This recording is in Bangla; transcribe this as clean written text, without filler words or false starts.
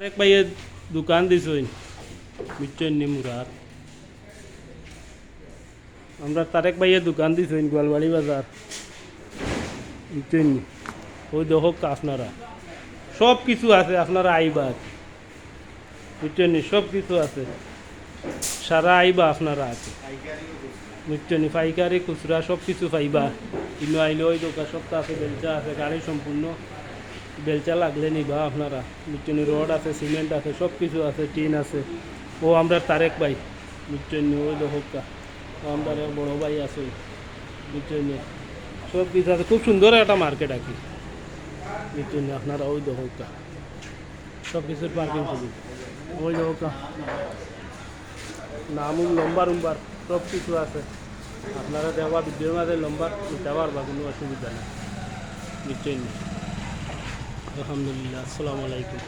এক ভাইয়ের দোকান দিছই মিচন্নি মুরার আমরা তারেক ভাইয়ের দোকান দিছই গোয়ালবাড়ি বাজার মিচন্নি ওই দেখক আপনারা সব কিছু আছে আপনারা আইবার মিচন্নি সব কিছু আছে সারা আইবা আপনারা আছে মিচন্নি পাইকারি খুচরা সব কিছু পাইবা ইনো আইলে ওই দোকান সবটা আছে বেলচা আছে গাড়ি সম্পূর্ণ বেলচা লাগলে নিবা আপনারা মিচন্নি রড আছে সিমেন্ট আছে সব কিছু আছে টিন আছে ও আমরা তারেক ভাই মিচন্নি ওই দহকা ও আমরা এক বড় ভাই আছে মিচন্নি সব কিছু আছে খুব সুন্দর একটা মার্কেট আর কি মিচন্নি আপনারা ওই দহকা সব কিছুর পার্কিং সুবিধা ওই দহকা নামুন লম্বার উম্বার সব কিছু আছে আপনারা দেওয়া ভিডিওর মাঝে লম্বার নিতে পারবা কোনো অসুবিধা নেই মিচন্নি আলহামদুলিল্লাহ আসসালামু আলাইকুম